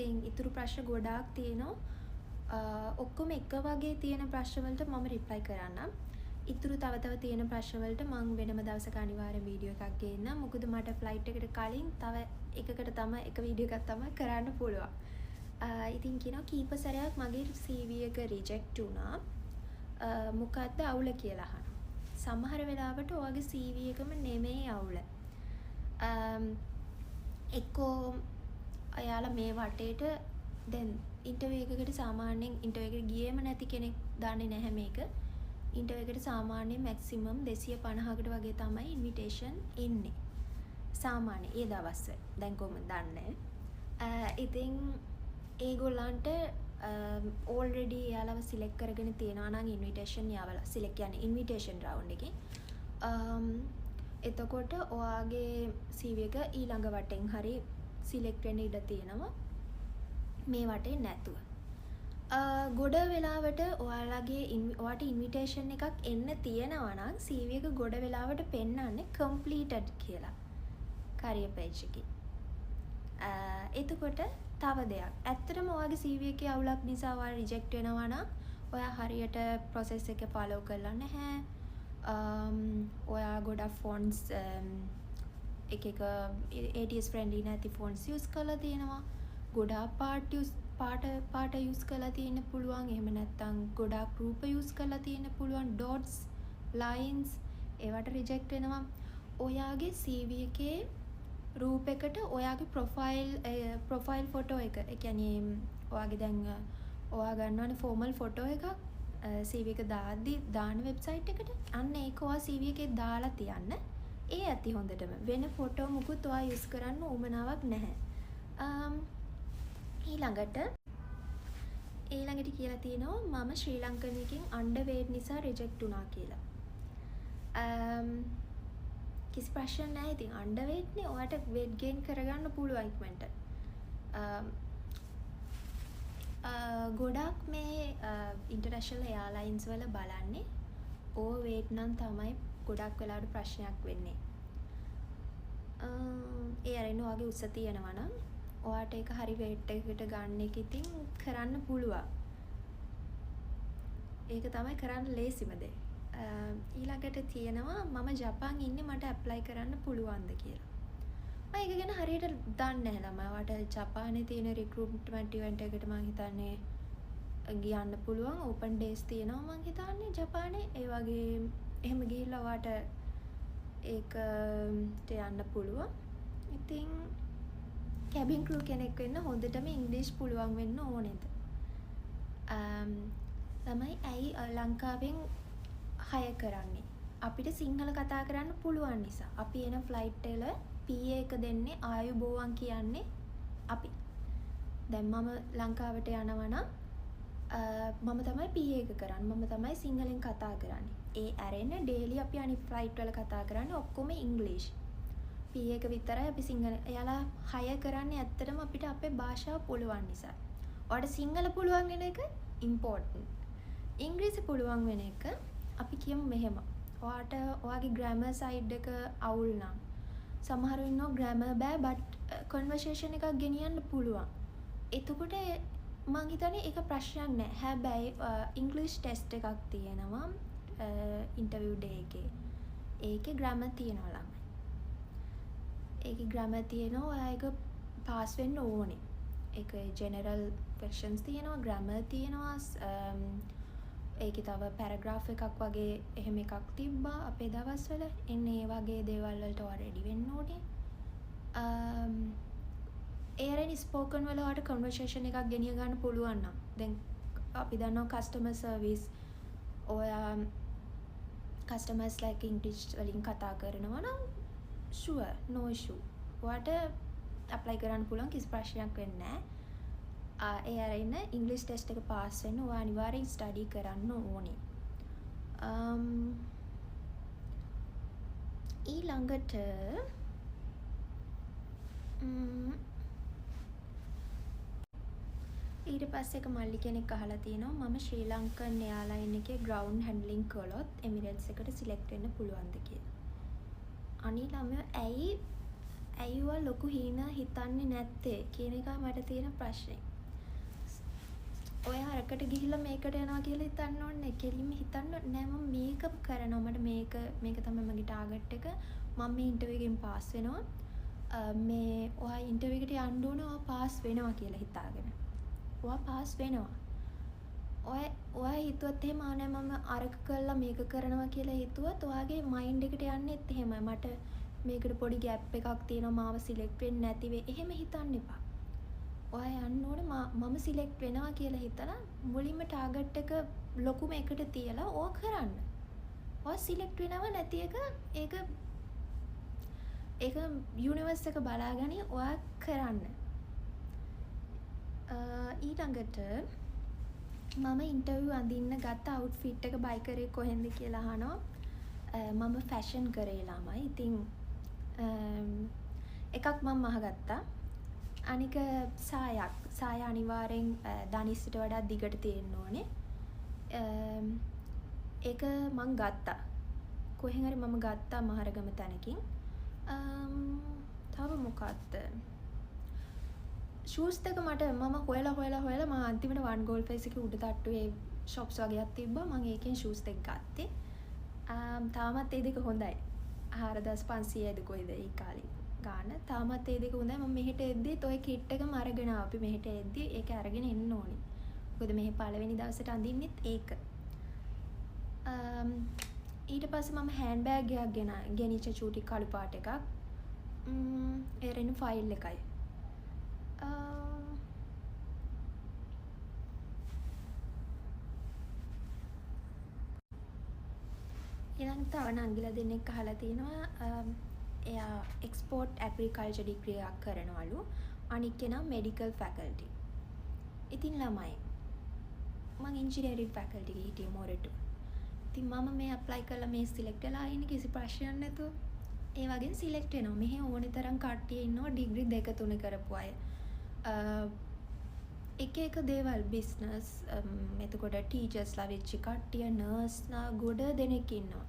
ඉතින් ඉතුරු ප්‍රශ්න ගොඩාක් තියෙනවා. ඔක්කොම එක වගේ තියෙන ප්‍රශ්න වලට මම රිප්ලයි කරන්නම්. ඉතුරු තව තියෙන ප්‍රශ්න වලට මම වෙනම දවසක අනිවාර්යෙන් වීඩියෝ එකක් ගේන්නම්. මොකද මට ෆ්ලයිට් එකට කලින් තව එකකට තමයි එක වීඩියෝ එකක් තමයි කරන්න පුළුවන්. ඉතින් කියනවා කීප සැරයක් මගේ CV එක රිජෙක්ට් වුණා. මොකද්ද අවුල කියලා අහනවා. සමහර වෙලාවට ඔයාගේ CV එකම නෙමෙයි අවුල. එක්කෝ අයාලා මේ වටේට දැන් ඉන්ටර්විව් එකකට සාමාන්‍යයෙන් ඉන්ටර්විව් එකට ගියේම නැති කෙනෙක් දන්නේ නැහැ මේක. ඉන්ටර්විව් එකට සාමාන්‍යයෙන් මැක්සිමම් 250කට වගේ තමයි ඉන්විටේෂන් එන්නේ. සාමාන්‍ය ඒ දවස්වල. දැන් කොහොමද දන්නේ? ඉතින් ඒගොල්ලන්ට already යාලව සිලෙක්ට් කරගෙන තියෙනවා නම් ඉන්විටේෂන් යාවලා සිලෙක්ට් කියන්නේ ඉන්විටේෂන් රවුන්ඩ් එකේ. එතකොට ඔයාගේ CV එක ඊළඟ වටෙන් හරි සිලෙක්ට් වෙන්න ඉඩ තියෙනවා. මේ වටේ නැතුව. ගොඩ වෙලාවට ඔයාට ඉන්විටේෂන් එකක් එන්න තියෙනවා නම් CV එක ගොඩ වෙලාවට පෙන්නන්නේ completed කියලා. career page එකේ. එතකොට තව දෙයක්. ඇත්තටම ඔයාගේ CV එකේ අවුලක් නිසා ඔයා රිජෙක්ට් වෙනවා නම් ඔයා හරියට process එක follow කරලා නැහැ. ඔයා ගොඩක් fonts එක ATS friendly නැති fonts use කරලා තියෙනවා. ගොඩාක් පාට use කරලා තියෙන්න පුළුවන්. එහෙම නැත්නම් ගොඩාක් රූප use කරලා තියෙන්න පුළුවන්. dots, lines ඒවට රිජෙක්ට් වෙනවා. ඔයාගේ CV එකේ රූපයකට ඔයාගේ ප්‍රොෆයිල් ෆොටෝ එක. ඒ කියන්නේ ඔයාගේ දැන් ඔයා ගන්නවනේ ෆෝමල් ෆොටෝ එකක් CV එක දාන වෙබ්සයිට් එකට. අන්න ඒක ඔයා CV එකේ දාලා තියන්න. ඒ ඇති හොඳටම. වෙන ෆොටෝ මුකුත් ඔයා යූස් කරන්න උවමනාවක් නැහැ. ඊළඟට කියලා තියෙනවා මම ශ්‍රී ලංකන් එකකින් අන්ඩර්වේට් නිසා රිජෙක්ට් වුණා කියලා. කිසි ප්‍රශ්න නැහැ. ඉතින් අන්ඩර්වේට් නේ ඔයාට weight gain කරගන්න පුළුවන් ඉක්මනට. ගොඩක් මේ ඉන්ටර්නැෂනල් එයාර්ලයින්ස් වල බලන්නේ ඕවර් weight නම් තමයි ගොඩක් වෙලාවට ප්‍රශ්නයක් වෙන්නේ. ඒ අරින්න ඔයාගේ උස තියෙනවා නම් ඔයාට ඒක හරි weight එකකට ගන්න එක ඉතින් කරන්න පුළුවන්. ඒක තමයි කරන්න ලේසිම දේ. ඊළඟට තියෙනවා මම ජපාන් ඉන්නේ මට ඇප්ලයි කරන්න පුළුවන්ද කියලා. මම ඒක ගැන හරියට දන්නේ නැහැ ළමයි. ඔයාට ජපානයේ තියෙන රික්‍රූට්මන්ට් ඉවෙන්ට් එකට මම හිතන්නේ ගියන්න පුළුවන්. ඕපන් ඩේස් තියෙනවා මම හිතන්නේ ජපානයේ. ඒ වගේ එහෙම ගිහිල්ලා ඔයාට ඒකට යන්න පුළුවන්. ඉතින් කැබින් ක්‍රූ කෙනෙක් වෙන්න හොඳටම ඉංග්‍රීසි පුළුවන් වෙන්න ඕනේද? ළමයි ඇයි ලංකාවෙන් හය කරන්නේ? අපිට සිංහල කතා කරන්න පුළුවන් නිසා. අපි එන ෆ්ලයිට් වල PA එක දෙන්නේ ආයුබෝවන් කියන්නේ අපි. දැන් මම ලංකාවට යනවා නම් මම තමයි PA එක කරන්නේ. මම තමයි සිංහලෙන් කතා කරන්නේ. ඒ ඇරෙන්න ඩේලි අපි අනිත් ෆ්ලයිට් වල කතා කරන්නේ ඔක්කොම ඉංග්‍රීසි. PA එක විතරයි අපි සිංහල. එයාලා හය කරන්නේ ඇත්තටම අපිට අපේ භාෂාව පුළුවන් නිසා. ඔයාලට සිංහල පුළුවන් වෙන එක ඉම්පෝටන්ට්. ඉංග්‍රීසි පුළුවන් වෙන එක අපි කියමු මෙහෙම. ඔයාට ඔයාගේ ග්‍රැමර් සයිඩ් එක අවුල් නම් සමහරව ඉන්නවා ග්‍රැමර් බෑ බට් කන්වර්සේෂන් එකක් ගෙනියන්න පුළුවන්. එතකොට මං හිතන්නේ ඒක ප්‍රශ්නයක් නෑ. හැබැයි ඉංග්‍රීසි ටෙස්ට් එකක් තියෙනවා ඉන්ටර්විව් ඩේ එකේ. ඒකේ ග්‍රැමර් තියෙනවා ළමයි. ඒකේ ග්‍රැමර් තියෙනවා. ඔයා ඒක පාස් වෙන්න ඕනේ. ඒකේ ජෙනරල් ක්වෙස්චන්ස් තියෙනවා, ග්‍රැමර් තියෙනවා. ඒකේ තව පැරග්‍රාෆ් එකක් වගේ එහෙම එකක් තිබ්බා අපේ දවස්වල. එන්නේ ඒ වගේ දේවල් වලට ඔයා රෙඩි වෙන්න ඕනේ. ඒරෙන් ස්පෝකන් වල ඔයාට කන්වර්සේෂන් එකක් ගෙනිය ගන්න පුළුවන් නම් දැන් අපි දන්නවා කස්ටමර් සර්විස් ඔයා කස්ටමර්ස්ලා එක්ක ඉංග්‍රීසි වලින් කතා කරනවා නම් sure no issue. ඔයාට ඇප්ලයි කරන්න පුළුවන් කිසි ප්‍රශ්නයක් වෙන්නේ නැහැ. ඒ අරින්න ඉංග්‍රීසි ටෙස්ට් එක පාස් වෙන්න ඔයා අනිවාර්යෙන් ස්ටඩි කරන්න ඕනේ. ඊළඟට ඊට පස්සේ එක මල්ලි කෙනෙක් අහලා තියෙනවා මම ශ්‍රී ලංකන් එයාර්ලයින් එකේ ග්‍රවුන්ඩ් හැන්ඩ්ලින් කළොත් එමිරේට්ස් එකට සිලෙක්ට් වෙන්න පුළුවන්ද කියලා. අනිත් ළමයා ඇයි ඇයි ඔයා ලොකු හීන හිතන්නේ නැත්තේ කියන එකයි මට තියෙන ප්‍රශ්නේ. ඔයා අරකට ගිහිල්ලා මේකට යනවා කියලා හිතන්න ඕනේ. කෙලින්ම හිතන්න නෑ මම මේක කරනවා. මට මේක තමයි මගේ ටාගට් එක. මම මේ ඉන්ටර්විව් එකෙන් පාස් වෙනවා. මේ ඔයා ඉන්ටර්විව් එකට යන්න ඕනේ. ඔයා පාස් වෙනවා කියලා හිතාගෙන. ඔයා පාස් වෙනවා. ඔයා හිතුවත් එහෙම ආ නෑ මම අරක කළා මේක කරනවා කියලා හිතුවත් ඔයාගේ මයින්ඩ් එකට යන්නෙත් එහෙමයි. මට මේකට පොඩි ગેප් එකක් තියෙනවා මාව සිලෙක්ට් වෙන්නේ නැති වෙයි. එහෙම හිතන්න එපා. ඔයා යන්න ඕනේ මම සිලෙක්ට් වෙනවා කියලා හිතලා මුලින්ම ටාගට් එක ලොකුම එකට තියලා ඕක කරන්න. ඔයා සිලෙක්ට් වෙනව නැති එක ඒක යුනිවර්ස් එක බලාගනි ඔයා කරන්න. ඊළඟට මම ඉන්ටර්විව් අඳින්න ගත්ත අවුට්ෆිට් එක බයි කරේ කොහෙන්ද කියලා අහනවා. මම ෆැෂන් කරේ ළමයි. ඉතින් එකක් මම අහගත්තා. අනික සාය අනිවාර්යෙන් දනිස්සට වඩා දිගට තියෙන්න ඕනේ. ඒක මං ගත්තා. කොහෙන් හරි මම ගත්තා මහරගම තැනකින්. තව මොකක්ද? ෂූස් දෙක මම හොයලා මම අන්තිමට වන් ගෝල් ෆේස් එකේ උඩ තට්ටුවේ shops වගේක් තිබ්බා. මම ඒකෙන් ෂූස් දෙක ගත්තේ. තාමත් ඒ දෙක හොඳයි. 4500යිද කොයිද ඒ කාලේ ගාන. තාමත් ඒ දෙක හොඳයි. මම මෙහෙට එද්දිත් ඔය කිට් එකම අරගෙන ආවා. අපි මෙහෙට එද්දි ඒක අරගෙන එන්න ඕනේ. මොකද මෙහෙ පළවෙනි දවසට අඳින්නෙත් ඒක. ඊට පස්සේ මම හෑන්ඩ් බෑග් එකක් ගෙනිච්ච චූටි කළු පාට එකක්. ඒ රෙනු ෆයිල් එකයි. ඊළඟට තව නංගිලා දෙන්නෙක් අහලා තිනවා එයා එක්ස්පෝර්ට් ඇග්‍රිකල්චර් ඩිග්‍රී එකක් කරනවලු. අනික් කෙනා මෙඩිකල් ෆැකල්ටි. ඉතින් ළමයි මම ඉන්ජිනියරින් ෆැකල්ටි එකේ හිටියේ මොරටු. ඉතින් මම මේ ඇප්ලයි කළා මේ සිලෙක්ට් වෙලා ඉන්නේ කිසි ප්‍රශ්නයක් නැතුව. ඒ වගේ සිලෙක්ට් වෙනවා. මෙහි ඕනේ තරම් කට්ටිය ඉන්නවා ඩිග්‍රී 2 3 කරපු අය. එක දේවල් බිස්නස් එතකොට ටීචර්ස්ලා වෙච්ච කට්ටිය නර්ස්ලා ගොඩ දෙනෙක් ඉන්නවා.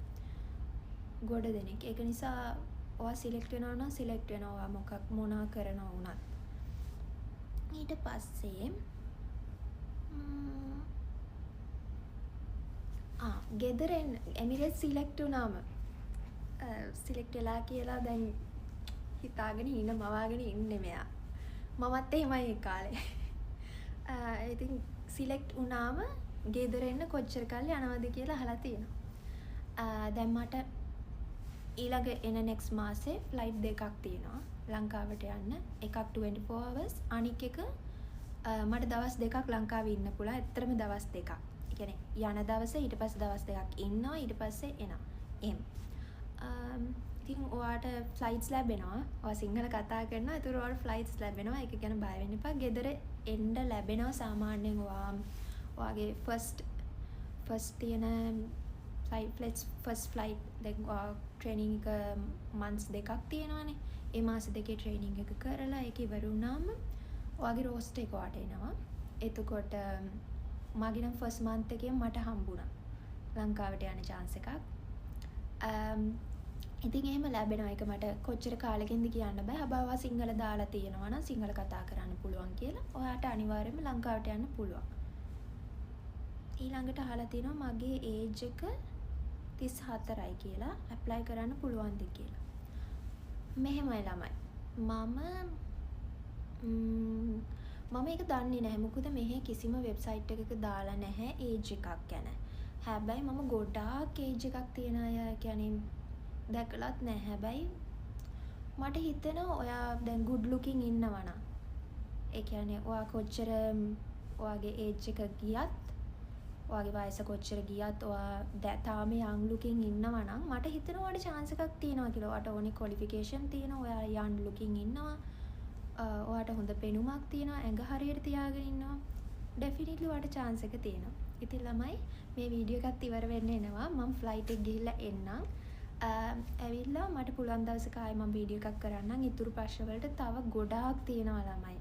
ගොඩ දෙනෙක්. ඒක නිසා ඔයා සිලෙක්ට් වෙනවා නම් සිලෙක්ට් වෙනවා මොනා කරනවා වුණත්. ඊට පස්සේ ගෙදරෙන් එමිරේට්ස් සිලෙක්ට් වුණාම සිලෙක්ට් වෙලා කියලා දැන් හිතාගෙන ඉන්න මවාගෙන ඉන්නේ මෙයා. මමත් එහෙමයි ඒ කාලේ. ඉතින් සිලෙක්ට් වුණාම ගෙදර එන්න කොච්චර කල් යනවද කියලා අහලා තියෙනවා. දැන් මට ඊළඟ එන next මාසේ ෆ්ලයිට් දෙකක් තියෙනවා ලංකාවට යන්න. එකක් 24 hours අනික එක මට දවස් දෙකක් ලංකාවේ ඉන්න පුළුවන්. ඇත්තටම දවස් දෙකක්. ඒ කියන්නේ යන දවසේ ඊට පස්සේ දවස් දෙකක් ඉන්නවා ඊට පස්සේ එනවා. එහෙම. ඉතින් ඔයාට ෆ්ලයිට්ස් ලැබෙනවා. ඔයා සිංහල කතා කරනවා. ඒතර ඔයාට ෆ්ලයිට්ස් ලැබෙනවා. ඒක ගැන බය වෙන්න එපා. ගෙදර එන්න ලැබෙනවා සාමාන්‍යයෙන් ඔයාගේ ෆස්ට් තියෙන ෆස්ට් ෆ්ලයිට් දැන් ඔයා ට්‍රේනින් එක මන්ත්ස් දෙකක් තියෙනවානේ. ඒ මාස දෙකේ ට්‍රේනින් එක කරලා ඒක ඉවර වුණාම ඔයාගේ රෝස්ටර් එක ඔයාට එනවා. එතකොට මගේ නම් ෆස්ට් මන්ත් එකේ මට හම්බුණා ලංකාවට යන chance එකක්. ඉතින් එහෙම ලැබෙනවා. ඒක මට කොච්චර කාලෙකින්ද කියන්න බෑ. හැබැයි ඔයා සිංහල දාලා තියෙනවා නම් සිංහල කතා කරන්න පුළුවන් කියලා ඔයාට අනිවාර්යයෙන්ම ලංකාවට යන්න පුළුවන්. ඊළඟට අහලා තියෙනවා මගේ ඒජ් එක 34යි කියලා ඇප්ලයි කරන්න පුළුවන්ද කියලා. මෙහෙමයි ළමයි. මම ඒක දන්නේ නැහැ. මොකද මෙහි කිසිම වෙබ්සයිට් එකක දාලා නැහැ ඒජ් එකක් ගැන. හැබැයි මම ගොඩාක් ඒජ් එකක් තියෙන අය කියන්නේ දැකලත් නැහැ. හැබැයි මට හිතෙනවා ඔයා දැන් good looking ඉන්නවා නම් ඒ කියන්නේ ඔයා කොච්චර ඔයාගේ ඒජ් එක ගියත් ඔයාගේ වයස කොච්චර ගියත් ඔයා තාම young looking ඉන්නවා නම් මට හිතෙනවා ඔයාට chance එකක් තියෙනවා කියලා. ඔයාට ඕනේ qualification තියෙනවා. ඔයා young looking ඉන්නවා. ඔයාට හොඳ පෙනුමක් තියෙනවා. ඇඟ හරියට තියාගෙන ඉන්නවා. definitely ඔයාට chance එක තියෙනවා. ඉතින් ළමයි මේ වීඩියෝ එකත් ඉවර වෙන්න එනවා. මම ෆ්ලයිට් එක ගිහිල්ලා එන්නම්. ඇවිල්ලා මට පුළුවන් දවසක ආයෙ මම වීඩියෝ එකක් කරන්නම්. ඉතුරු ප්‍රශ්න වලට තව ගොඩාක් තියෙනවා ළමයි.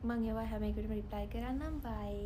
මම ඒවා හැම එකටම රිප්ලයි කරන්නම්. බයි.